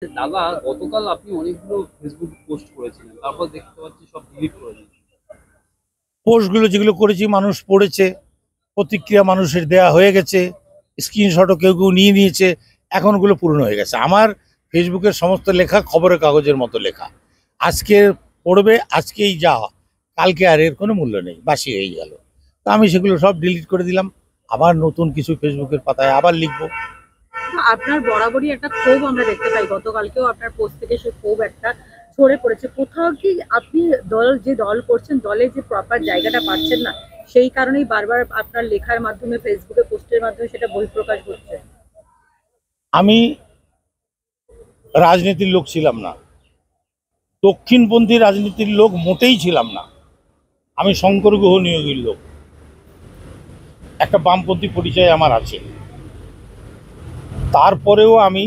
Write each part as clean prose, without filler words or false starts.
দাদা, গতকাল আপনি অনেকগুলো ফেসবুক পোস্ট করেছিলেন, তারপর দেখতে পাচ্ছি সব ডিলিট করে দিয়েছেন। পোস্টগুলো যেগুলো করেছি মানুষ পড়েছে, প্রতিক্রিয়া মানুষের দেয়া হয়ে গেছে, স্ক্রিনশটও কেউ কেউ নিয়ে নিয়েছে। এখন ওগুলো পূর্ণ হয়ে গেছে। আমার ফেসবুকের সমস্ত লেখা খবরের কাগজের মতো লেখা। আজকে পড়বে, আজকেই যা, কালকে আর এর কোনো মূল্য নেই, বাসি হয়ে গেল। তো আমি সেগুলো সব ডিলিট করে দিলাম। আবার নতুন কিছু ফেসবুকের পাতায় আবার লিখবো। না, আপনার বরাবরই একটা ক্ষোভ আমরা দেখতে পাই। গতকালকেও আপনার পোস্ট থেকে সেই ক্ষোভ একটা ঝরে পড়েছে। কোথাও কি আপনি দল করছেন, দলে যে প্রপার জায়গাটা পাচ্ছেন না, সেই কারণেই বারবার আপনার লেখার মাধ্যমে, ফেসবুকে পোস্টের মাধ্যমে সেটা বহিঃপ্রকাশ ঘটছে? আমি রাজনীতির লোক ছিলাম না, দক্ষিণপন্থী রাজনীতির লোক মোটেই ছিলাম না। আমি শঙ্কর গ্রহ নিয়োগীর লোক। একটা বামপন্থী পরিচয় আমার আছে। তারপরেও আমি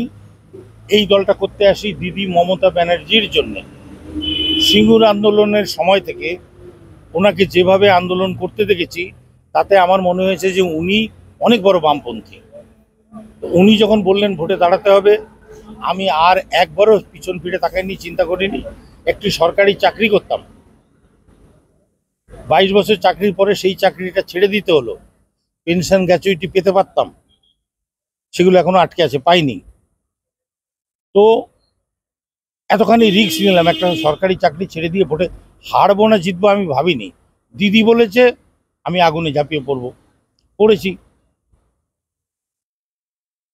এই দলটা করতে আসি দিদি মমতা ব্যানার্জির জন্য। সিঙ্গুর আন্দোলনের সময় থেকে ওনাকে যেভাবে আন্দোলন করতে দেখেছি, তাতে আমার মনে হয়েছে যে উনি অনেক বড় বামপন্থী। উনি যখন বললেন ভোটে দাঁড়াতে হবে, আমি আর একবারও পিছন ফিরে তাকাইনি, চিন্তা করিনি। একটি সরকারি চাকরি করতাম, 22 বছর চাকরির পরে সেই চাকরিটা ছেড়ে দিতে হলো। পেনশন গ্র্যাচুইটি পেতে পারতাম, সেগুলো এখনো আটকে আছে, পাইনি। তো এতখানি রিস্ক নিলাম, একটা সরকারি চাকরি ছেড়ে দিয়ে ভোটে হারবো না জিতবো আমি ভাবিনি। দিদি বলেছে আমি আগুনে ঝাঁপিয়ে পড়েছি।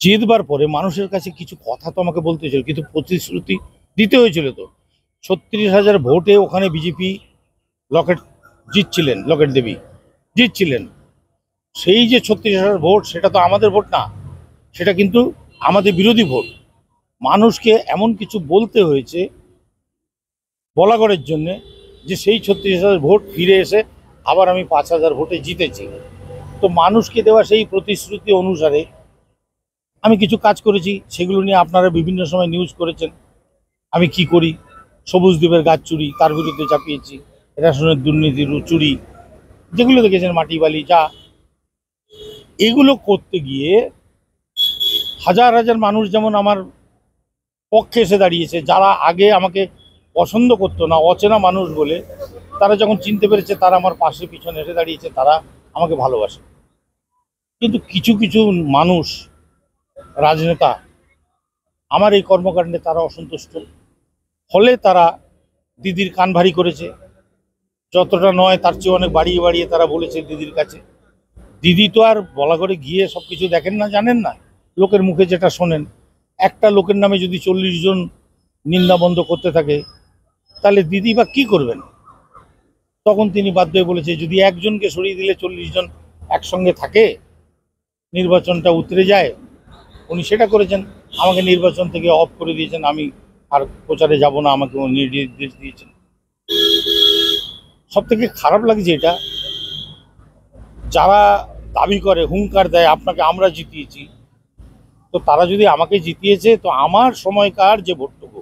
জিতবার পরে মানুষের কাছে কিছু কথা তো আমাকে বলতে হয়েছিল, কিন্তু প্রতিশ্রুতি দিতে হয়েছিল। তো 36,000 ভোটে ওখানে বিজেপি লকেট জিতছিলেন, লকেট দেবী জিতছিলেন। সেই যে 36,000 ভোট, সেটা তো আমাদের ভোট না, সেটা কিন্তু আমাদের বিরোধী ভোট। মানুষকে এমন কিছু বলতে হয়েছে বলাগড়ের জন্যে, যে সেই 36,000 ভোট ফিরে এসে আবার আমি 5,000 ভোটে জিতেছি। তো মানুষকে দেওয়া সেই প্রতিশ্রুতি অনুসারে আমি কিছু কাজ করেছি, সেগুলো নিয়ে আপনারা বিভিন্ন সময় নিউজ করেছেন। আমি কি করি, সবুজ দ্বীপের গাছ চুরি, তার বিরুদ্ধে চাপিয়েছি। রেশনের দুর্নীতি, চুরি, যেগুলো দেখেছেন, মাটি বালি যা, এগুলো করতে গিয়ে হাজার হাজার মানুষ যেমন আমার পক্ষে এসে দাঁড়িয়েছে, যারা আগে আমাকে পছন্দ করতো না, অচেনা মানুষ বলে, তারা যখন চিনতে পেরেছে, তারা আমার পাশে পিছনে এসে দাঁড়িয়েছে, তারা আমাকে ভালোবাসে। কিন্তু কিছু কিছু মানুষ, রাজনেতা, আমার এই কর্মকাণ্ডে তারা অসন্তুষ্ট, ফলে তারা দিদির কান ভারী করেছে। যতটা নয় তার চেয়ে অনেক বাড়িয়ে বাড়িয়ে তারা বলেছে দিদির কাছে। দিদি তো আর বলা করে গিয়ে সব কিছু দেখেন না, জানেন না। লোকের মুখে যেটা শোনেন, একটা লোকের নামে যদি 40 জন নিন্দা বন্ধ করতে থাকে, তাহলে দিদি বা কি করবেন? তখন তিনি বাধ্য হয়ে বলেছে, যদি একজনকে সরিয়ে দিলে 40 জন একসঙ্গে থাকে, নির্বাচনটা উতরে যায়। উনি সেটা করেছেন, আমাকে নির্বাচন থেকে অফ করে দিয়েছেন, আমি আর প্রচারে যাব না, আমাকে নির্দেশ দিয়েছেন। সব থেকে খারাপ লাগছে এটা, যারা দাবি করে, হুঙ্কার দেয় আপনাকে আমরা জিতিয়েছি, তো তারা যদি আমাকে জিতিয়েছে, তো আমার সময়কার যে ভোটটুকু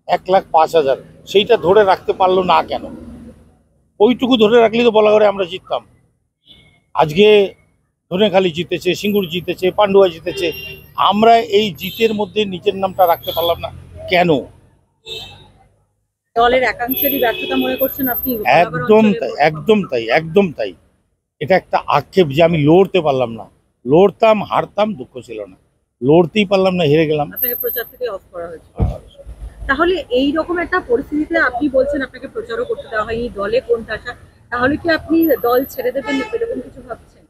1,05,000, সেইটা ধরে রাখতে পারলো না কেন? ওইটুকু ধরে রাখলেই তো বলা করে আমরা জিততাম। আজকে ধনেখালি জিতেছে, সিঙ্গুর জিতেছে, পান্ডুয়া জিতেছে, আমরা এই জিতের মধ্যে নিজের নামটা রাখতে পারলাম না কেন? দলের একাংশেরই ব্যর্থতা মনে করছেন আপনি? একদম তাই, একদম তাই, একদম তাই। এটা একটা আক্ষেপ যে আমি লড়তে পারলাম না। লড়তাম, হারতাম, দুঃখ ছিল না। লড়তেই পারলাম না, হেরে গেলাম। আপনাকে প্রচার থেকে অফ করা হয়েছে। তাহলে এই রকম একটা পরিস্থিতিতে আপনি বলছেন আপনাকে প্রচারও করতে দেওয়া হয়নি, দলে কোণঠাসা, তাহলে কি আপনি দল ছেড়ে দেবেন, এরকম কিছু ভাবছেন?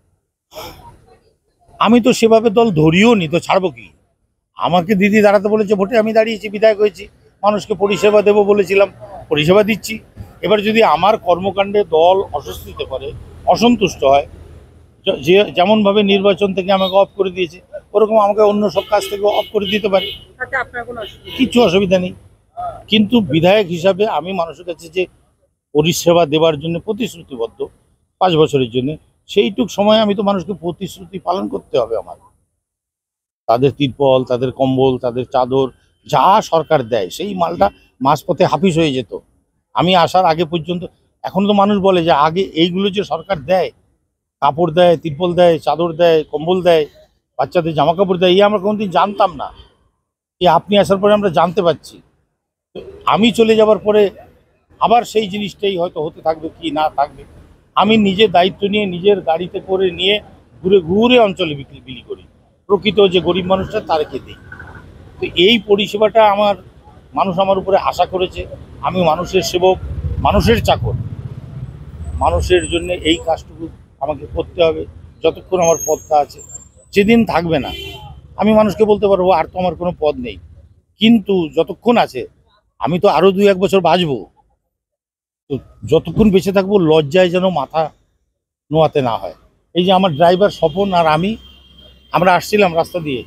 আমি তো সেভাবে দল ধরিও নি, তো ছাড়বো কি? আমাকে দিদি দাঁড়াতে বলেছে ভোটে, আমি দাঁড়িয়েছি, বিধায়ক হয়েছি। মানুষকে পরিষেবা দেবো বলেছিলাম, পরিষেবা দিচ্ছি। এবার যদি আমার কর্মকাণ্ডে দল অস্বস্তিতে করে, অসন্তুষ্ট হয়, যে যেমনভাবে নির্বাচন থেকে আমাকে অফ করে দিয়েছে, ওরকম আমাকে অন্য সব কাজ থেকে অফ করে দিতে পারে, তাতে আপনার কোনো অসুবিধা নেই? কিছু অসুবিধা নেই। কিন্তু বিধায়ক হিসাবে আমি মানুষের কাছে যে পরিষেবা দেওয়ার জন্য প্রতিশ্রুতিবদ্ধ 5 বছরের জন্য, সেইটুক সময় আমি তো মানুষকে প্রতিশ্রুতি পালন করতে হবে আমার। তাদের তিরপল, তাদের কম্বল, তাদের চাদর, যা সরকার দেয়, সেই মালটা মাঝপথে হাফিস হয়ে যেত আমি আসার আগে পর্যন্ত। এখন তো মানুষ বলে যে আগে এইগুলো যে সরকার দেয়, কাপড় দেয়, তিরপল দেয়, চাদর দেয়, কম্বল দেয়, বাচ্চাদের জামা কাপড় দেয়, এই আমরা কোনোদিন জানতাম না। এই আপনি আসার পরে আমরা জানতে পারছি। তো আমি চলে যাবার পরে আবার সেই জিনিসটাই হয়তো হতে থাকবে কি না থাকবে। আমি নিজে দায়িত্ব নিয়ে নিজের গাড়িতে করে নিয়ে ঘুরে ঘুরে অঞ্চলে বিক্রি করি, প্রকৃত যে গরিব মানুষটা তাদেরকে দিই। তো এই পরিষেবাটা মানুষ আমার উপরে আশা করেছে। আমি মানুষের সেবক, মানুষের চাকর, মানুষের জন্য এই কাজটুকু আমাকে করতে হবে যতক্ষণ আমার পদটা আছে। যেদিন থাকবে না আমি মানুষকে বলতে পারবো আর তো আমার কোনো পদ নেই, কিন্তু যতক্ষণ আছে আমি তো আরো 2-1 বছর বাঁচবো। তো যতক্ষণ বেঁচে থাকবো লজ্জায় যেন মাথা নোয়াতে না হয়। এই যে আমার ড্রাইভার স্বপন আর আমরা আসছিলাম রাস্তা দিয়ে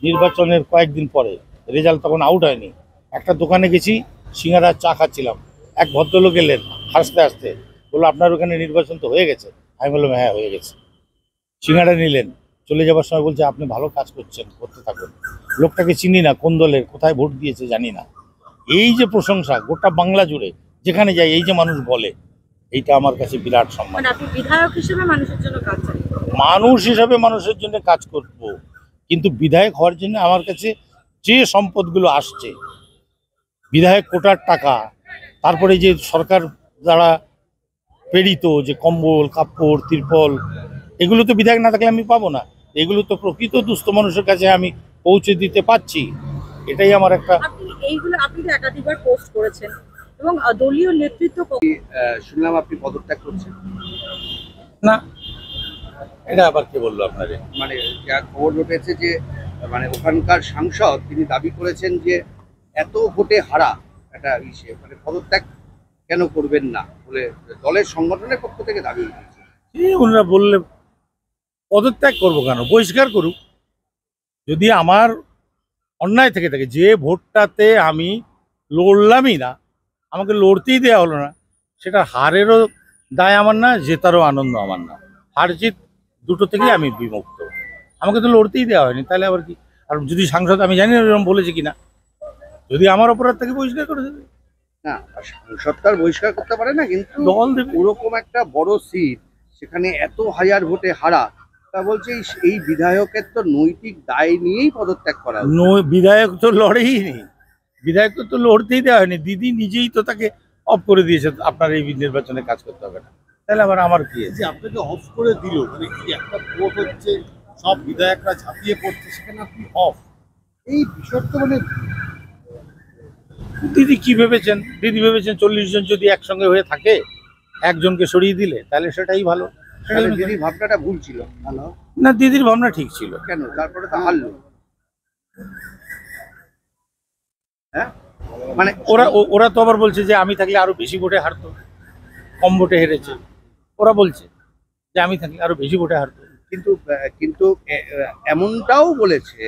নির্বাচনের কয়েকদিন পরে, রেজাল্ট তখন আউট হয়নি। একটা দোকানে গেছি, সিঙ্গারা চা খাচ্ছিলাম, এক ভদ্রলোক এলেন হাসতে হাসতে, বললো আপনার ওখানে নির্বাচন তো হয়ে গেছে। আমি বললাম হ্যাঁ হয়ে গেছে। সিঙ্গারা নিলেন, চলে যাবার সময় বলছে আপনি ভালো কাজ করছেন, করতে থাকুন। লোকটাকে চিনি না, কোন দলের, কোথায় ভোট দিয়েছে জানি না। এই যে প্রশংসা গোটা বাংলা জুড়ে যেখানে যাই এই যে মানুষ বলে, এইটা আমার কাছে বিরাট সম্মান। মানে আপনি বিধায়ক হিসেবে মানুষের জন্য কাজ চান? মানুষ হিসাবে মানুষের জন্য কাজ করব, কিন্তু বিধায়ক হওয়ার জন্য আমার কাছে যে সম্পদগুলো আসছে, বিধায়ক কোটার টাকা, তারপরে যে সরকার দ্বারা প্রেরিত যে কম্বল, কাপড়, তিরপল, এগুলো তো বিধায়ক না থাকলে আমি পাবো না। এগুলো তো প্রকৃত দুস্থ মানুষের কাছে আমি পৌঁছে দিতে পারছি, এটাই আমার একটা। আপনি তো একাধিকবার পোস্ট করেছেন এবং দলীয় নেতৃত্ব শুনলাম আপনি পদত্যাগ করছেন। না, এটা আবার কে বললো আপনারে? মানে যা খবর উঠেছে যে মানে ওখানকার সাংসদ তিনি দাবি করেছেন যে এত ভোটে হারা একটা ইসে মানে পদত্যাগ কেন করবেন না বলে দলের সংগঠনের পক্ষ থেকে দাবি উঠেছে। ওনারা বললে পদত্যাগ করবো কেন, বহিষ্কার করুক। যদি আমার অন্যায় থেকে থাকে, যে ভোটটাতে আমি লড়লামই না, আমাকে লড়তেই দেওয়া হলো না, সেটা হারেরও দায় আমার না, জেতারও আনন্দ আমার না। হার জিত দুটো থেকেই আমি বিমুক্ত। আমাকে তো লড়তেই দেওয়া হয়নি, তাহলে আবার কি? আর যদি সাংসদ, আমি জানি না এরকম বলেছে কিনা, যদি আমার অপরাধ থেকে বহিষ্কার করে দেবে। না, সরকার বহিষ্কার করতে পারে না, কিন্তু দল দেবে। ওরকম একটা বড় সিট সেখানে এত হাজার ভোটে হারা, তা বলছে এই বিধায়কের তো নৈতিক দায় নিয়েই পদত্যাগ করা উচিত। বিধায়ক তো লড়েই নি, বিধায়ক তো লড়তেই দেওয়া হয়নি। দিদি নিজেই তো তাকে অফ করে দিয়েছে, আপনার এই নির্বাচনে কাজ করতে হবে না। তাহলে আবার আমার কি আছে? যে আপনাকে অফ করে দিল, মানে কি একটা ভোট হচ্ছে, সব বিধায়করা ঝাঁপিয়ে পড়ছে, সেখানে আপনি অফ, এই বিষয়টা মানে দিদি কি ভেবেছেন? দিদি ভেবেছেন 40 জন যদি একসঙ্গে হয়ে থাকে, একজনকে সরিয়ে দিলে তাহলে সেটাই ভালো। তাহলে দিদির ভাবনাটা ভুল ছিল। ভালো না, দিদির ভাবনা ঠিক ছিল। কেন তারপরে তো হারলো? হ্যাঁ, মানে ওরা তো আবার বলছে যে আমি থাকলে আরো বেশি ভোটে হারতো, কম ভোটে হেরেছে। ওরা বলছে যে আমি থাকলে আরো বেশি ভোটে হারতো। কিন্তু কিন্তু এমনটাও বলেছে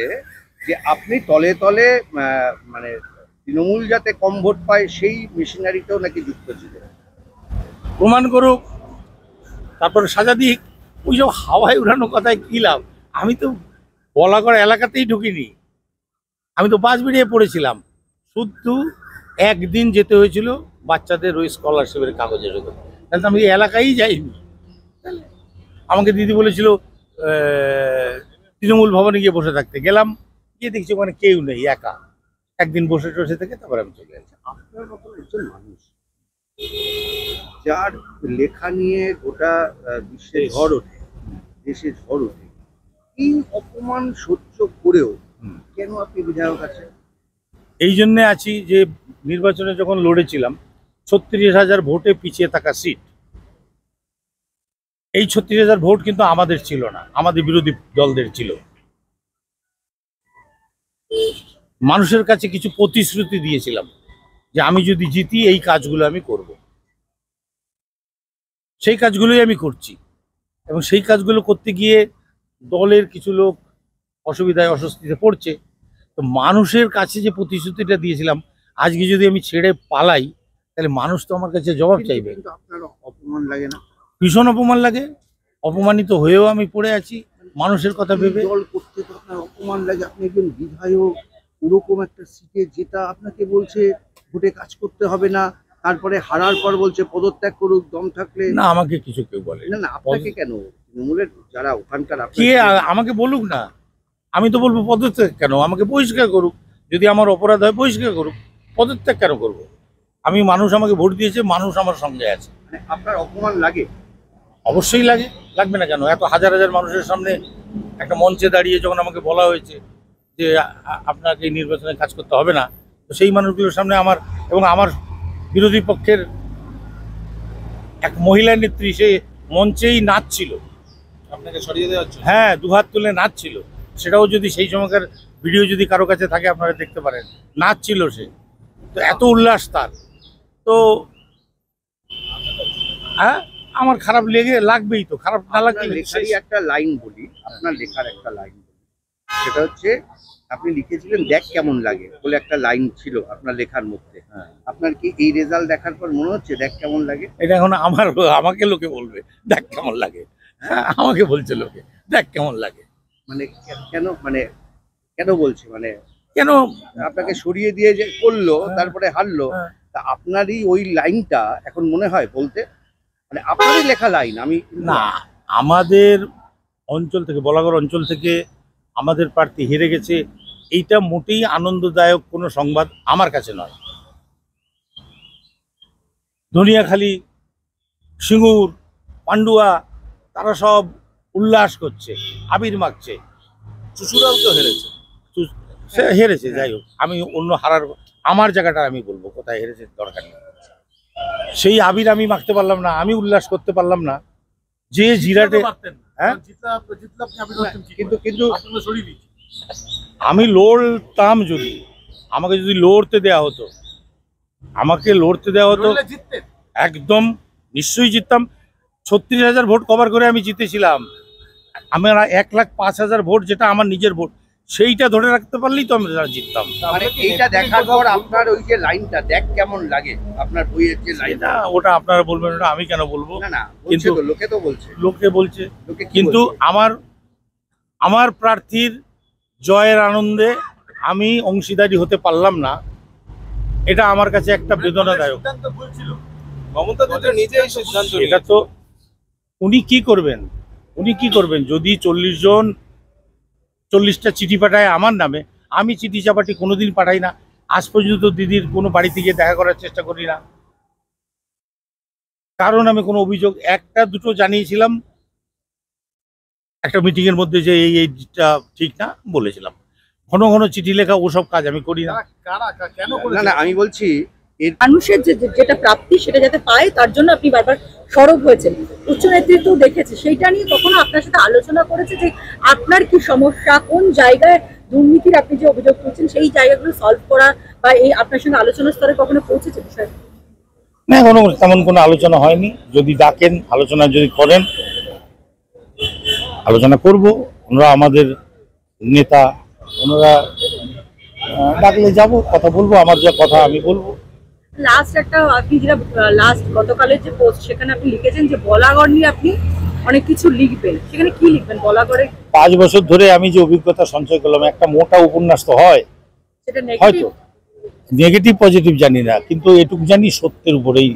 যে আপনি তলে তলে মানে তৃণমূল যাতে কম ভোট পায় সেই মেশিনারিতেও নাকি যুক্ত ছিল। প্রমাণ করুক, তারপরে সাজা দিক। ওইসব হাওয়ায় উড়ানো কথায় কি লাভ? আমি তো বলাগড় এলাকাতেই ঢুকিনি, আমি তো বাস বেরিয়ে পড়েছিলাম। শুধু একদিন যেতে হয়েছিল বাচ্চাদের ওই স্কলারশিপের কাগজের জন্য, তাহলে তো আমি এই এলাকায় যাইনি। আমাকে দিদি বলেছিল তৃণমূল ভবনে গিয়ে বসে থাকতে, গেলাম, গিয়ে দেখছি ওখানে কেউ নেই, একা। একদিন বসে টসে থেকে তারপর আমি চলে গেছি। আপনার মতন একজন মানুষ যার লেখা নিয়ে গোটা বিশ্বে ঝড় ওঠে, দেশে ঝড় ওঠে, এই অপমান সহ্য করেও কেন আপনি বিধায়ক আছেন? এই জন্যে আছি যে নির্বাচনে যখন লড়েছিলাম 36,000 ভোটে পিছিয়ে থাকা সিট, এই 36,000 ভোট কিন্তু আমাদের ছিল না, আমাদের বিরোধী দলদের ছিল। মানুষের কাছে কিছু প্রতিশ্রুতি দিয়েছিলাম যে আমি যদি জিতি এই কাজগুলো আমি করব, সেই কাজগুলোই আমি করছি। এবং সেই কাজগুলো করতে গিয়ে দলের কিছু লোক অসুবিধায় অস্বস্তিতে পড়ছে। তো মানুষের কাছে যে প্রতিশ্রুতিটা দিয়েছিলাম, আজকে যদি আমি ছেড়ে পালাই তাহলে মানুষ তো আমার কাছে জবাব চাইবে। কিন্তু আপনার অপমান লাগে না? ভীষণ অপমান লাগে, অপমানিত হয়েও আমি পড়ে আছি মানুষের কথা ভেবে। দল করতে তো আপনার অপমান লাগে, আপনি একজন বিধায়ক, ওরকম একটা সিটে যেটা আপনাকে বলছে ভোটে কাজ করতে হবে না, তারপরে হারার পর বলছে পদত্যাগ করুক দম থাকলে। না, আমাকে কিছু কেউ বলে না না, আপনাকে কেন? তৃণমূলের যারা ওখানকার কে আমাকে বলুক না, আমি তো বলবো পদত্যাগ কেন, আমাকে বহিষ্কার করুক। যদি আমার অপরাধ হয় বহিষ্কার করুক, পদত্যাগ কেন করবো? আমি, মানুষ আমাকে ভোট দিয়েছে, মানুষ আমার সঙ্গে আছে। মানে আপনার অপমান লাগে? অবশ্যই লাগে, লাগবে না কেন? এত হাজার হাজার মানুষের সামনে একটা মঞ্চে দাঁড়িয়ে যখন আমাকে বলা হয়েছে যে আপনাকে এই নির্বাচনে কাজ করতে হবে না, তো সেই মানুষগুলোর সামনে আমার এবং আমার বিরোধী পক্ষের এক মহিলা নেত্রী সে মঞ্চেই নাচছিল, আপনাকে সরিয়ে দেওয়া হচ্ছে? হ্যাঁ, দুহাত তুলে নাচছিল। সেটাও যদি সেই সময়কার ভিডিও যদি কারো কাছে থাকে আপনারা দেখতে পারেন, নাচছিল সে। তো এত উল্লাস তার, তো হ্যাঁ আমার খারাপ লাগবেই, তো খারাপ না লাগলে আপনার লেখারই একটা লাইন বলি, আপনার লেখার একটা লাইন বলি, সেটা হচ্ছে আপনি লিখেছিলেন দেখ কেমন লাগে বলে একটা লাইন ছিল আপনার লেখার মধ্যে। আপনার কি এই রেজাল্ট দেখার পর মনে হচ্ছে দেখ কেমন লাগে? এটা এখন আমাকে লোকে বলবে দেখ কেমন লাগে, হ্যাঁ আমাকে বলছে লোকে দেখ কেমন লাগে। মানে কেন, মানে কেন বলছে, মানে কেন আপনাকে সরিয়ে দিয়ে যে করলো তারপরে হারলো, তা আপনারই ওই লাইনটা এখন মনে হয় বলতে, মানে আপনারই লেখা লাইন। আমি না, আমাদের অঞ্চল থেকে, বলাগড় অঞ্চল থেকে আমাদের প্রার্থী হেরে গেছে, এইটা মোটেই আনন্দদায়ক কোনো সংবাদ আমার কাছে নয়। ধনিয়াখালী, সিঙ্গুর, পান্ডুয়া তারা সব উল্লাস করছে, আবির মাখছে। চুচুড়াও তো হেরেছে। সে হেরেছে, যাই হোক, আমি অন্য হারার আমার জায়গাটা আমি বলবো কোথায় হেরেছে দরকার নেই। সেই আবির আমি মাখতে পারলাম না, আমি উল্লাস করতে পারলাম না। যে জিরাটে, হ্যাঁ কিন্তু কিন্তু আমি লড়তাম, যদি আমাকে যদি লড়তে দেয়া হতো, আমাকে লড়তে দেওয়া হতো একদম নিশ্চয়ই জিততাম। 36,000 ভোট কভার করে আমি জিতেছিলাম। আমার 1,05,000 ভোট, যেটা আমার নিজের ভোট, সেইটা ধরে রাখতে পারলেই তো আমরা জিততাম। মানে এইটা দেখার পর আপনার ওই যে লাইনটা দেখ কেমন লাগে, আপনার বইয়ের যে লাইনটা, ওটা আপনারা বলবেন, ওটা আমি কেন বলবো? না না, কিন্তু কিন্তু লোকে তো বলছে, লোকে বলছে, লোকে কি কিন্তু বলছে? আমার প্রার্থীর জয়ের আনন্দে আমি অংশীদারি হতে পারলাম না, এটা আমার কাছে একটা বেদনাদায়ক। মমতা দিদি নিজেই সিদ্ধান্ত এটা তো উনি কি করবেন, যদি 40টা চিঠি পাঠায় আমার নামে, আমি চিঠি চাপাটি কোনোদিন পাঠাই না। আজ পর্যন্ত দিদির কোনো বাড়িতে গিয়ে দেখা করার চেষ্টা করি না, কারণ আমি কোনো অভিযোগ একটা দুটো জানিয়েছিলাম একটা মিটিং এর মধ্যে যে এইটা ঠিক না বলেছিলাম। ঘন ঘন চিঠি লেখা ওসব কাজ আমি করি না। কেন না না, আমি বলছি মানুষের যেটা প্রাপ্তি সেটা যাতে পায় তার জন্য আপনি বারবার সরব হয়েছেন, উচ্চ নেতৃত্ব দেখেছে, সেইটা নিয়ে কখনো আপনার সাথে আলোচনা করেছে যে আপনার কি সমস্যা, কোন জায়গায় দুর্নীতির আপনি যে অভিযোগ করছেন সেই জায়গাগুলো সলভ করা, বা এই আপনার সঙ্গে আলোচনার স্তরে কখনো পৌঁছেছে বিষয়? না, এখনো তেমন কোনো আলোচনা হয়নি। যদি ডাকেন, আলোচনা যদি করেন, আলোচনা করব। ওনারা আমাদের নেতা, ওনারা ডাকলে যাব, কথা বলবো, আমার যা কথা আমি বলবো। লাস্ট একটা আপনি যেটা লাস্ট গতকালের যে পোস্ট, সেখানে আপনি লিখেছেন যে বলাগড় নিয়ে আপনি অনেক কিছু লিখবেন, সেখানে কি লিখবেন বলাগড়ে? 5 বছর ধরে আমি যে অভিজ্ঞতা সঞ্চয় করলাম, একটা মোটা উপন্যাস তো হয়, সেটা হয়তো নেগেটিভ পজিটিভ জানি না, কিন্তু এটুকু জানি সত্যের উপরেই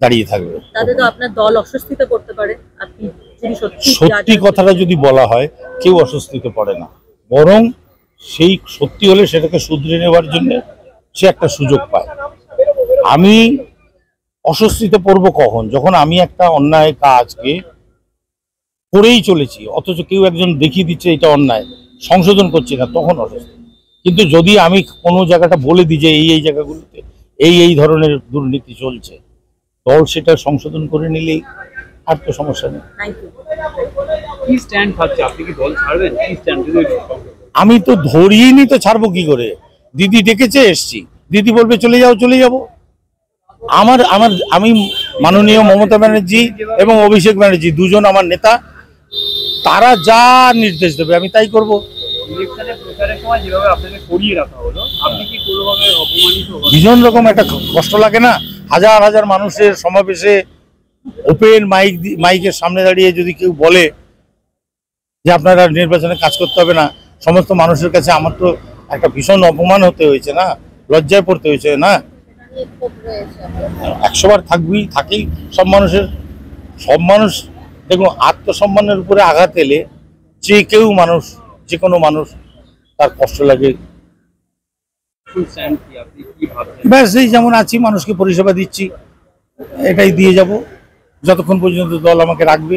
দাঁড়িয়ে থাকবে। তাতে তো আপনার দল অস্বস্তিতে পড়তে পারে, আপনি যদি সত্যি কথাটা যদি বলা হয়, কেউ অস্বস্তিতে পড়ে না, বরং সেই সত্যি হলে সেটাকে শুধরে নেওয়ার জন্য সে একটা সুযোগ পায়। আমি অস্বস্তিতে পড়বো কখন? যখন আমি একটা অন্যায় কাজকে করেই চলেছি, অথচ কেউ একজন দেখিয়ে দিচ্ছে এটা অন্যায়, সংশোধন করছি না, তখন অস্বস্তি। কিন্তু যদি আমি কোনো জায়গাটা বলে দিই যে এই জায়গাগুলোতে এই ধরনের দুর্নীতি চলছে, দল সেটা সংশোধন করে নিলেই আর তো সমস্যা নেই। কি স্ট্যান্ড থাকছে, আপনি কি দল ছাড়বেন? কি স্ট্যান্ড? আমি তো ধরিয়েনি, তো ছাড়বো কি করে? দিদি ডেকেছে, এসছি, দিদি বলবে চলে যাও, চলে যাব। আমি মাননীয় মমতা ব্যানার্জি এবং অভিষেক ব্যানার্জি দুজন আমার নেতা, তারা যা নির্দেশ দেবে আমি তাই করব। ইলেকশনে প্রচারের সময় যেভাবে আপনাকে করিয়ে রাখা হলো, আপনি কি কোনোভাবে অপমানিত হন? ভীষণ রকম একটা কষ্ট লাগে না? হাজার হাজার মানুষের সমাবেশে ওপেন মাইকের সামনে দাঁড়িয়ে যদি কেউ বলে যে আপনারা নির্বাচনে কাজ করতে হবে না, সমস্ত মানুষের কাছে আমার তো একটা ভীষণ অপমান হতে হয়েছে না, লজ্জায় পড়তে হয়েছে না। 100 বার থাকেই সব মানুষ দেখুন, আত্মসম্মানের উপরে আঘাত এলে যে কোনো মানুষ তার কষ্ট লাগে, ফুল স্ট্যান্ড কি, আপনি কি ভাবছেন? ব্যাস এই যেমন আছি, মানুষকে পরিষেবা দিচ্ছি, এটাই দিয়ে যাব যতক্ষণ পর্যন্ত দল আমাকে রাখবে।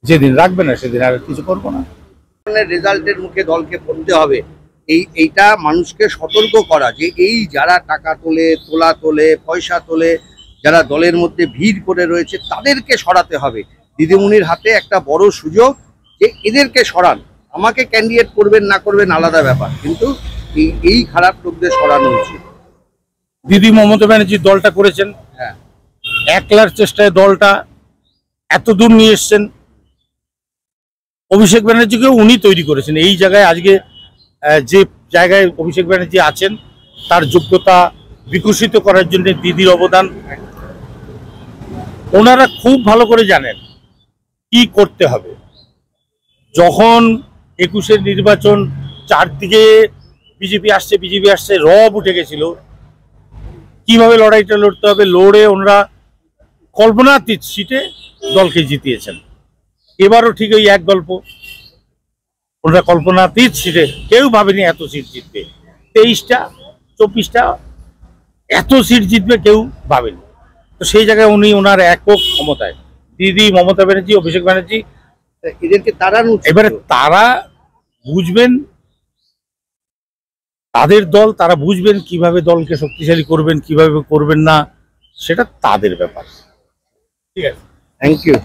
যেদিন রাখবে না সেদিন আর কিছু করবো না। রেজাল্টের মুখে দলকে পড়তে হবে, এইটা মানুষকে সতর্ক করা যে এই যারা টাকা তোলে পয়সা তোলে, যারা দলের মধ্যে ভিড় করে রয়েছে তাদেরকে সরাতে হবে। দিদিমণির হাতে একটা বড় সুযোগ যে এদেরকে সরান। আমাকে ক্যান্ডিডেট করবেন না করবেন আলাদা ব্যাপার, কিন্তু এই খারাপ লোকদের সরানো উচিত। দিদি মমতা ব্যানার্জি দলটা করেছেন, হ্যাঁ, একলার চেষ্টায় দলটা এত দূর নিয়ে এসছেন। অভিষেক ব্যানার্জিকেও উনি তৈরি করেছেন। এই জায়গায় আজকে যে জায়গায় অভিষেক ব্যানার্জি আছেন তার যোগ্যতা বিকশিত করার জন্য দিদির অবদান ওনারা খুব ভালো করে জানেন কি করতে হবে। যখন 21-এর নির্বাচন চারদিকে বিজেপি আসছে রব উঠে গেছিল, কিভাবে লড়াইটা লড়তে হবে লড়ে ওনারা কল্পনাতীত সিটে দলকে জিতিয়েছেন। এবারও ঠিক ওই এক গল্প, ওনারা কল্পনাতীত সিটে, কেউ ভাবেনি এত সিট জিতবে, 23টা 24টা এত সিট জিতবে কেউ ভাবেনি। তো সেই জায়গায় উনি ওনার একক ক্ষমতায়, দিদি মমতা ব্যানার্জি অভিষেক ব্যানার্জি, এদেরকে তাড়ানো উচিত। এবারে তারা বুঝবেন, তাদের দল, তারা বুঝবেন কিভাবে দলকে শক্তিশালী করবেন, কিভাবে করবেন না, সেটা তাদের ব্যাপার। ঠিক আছে, থ্যাংক ইউ।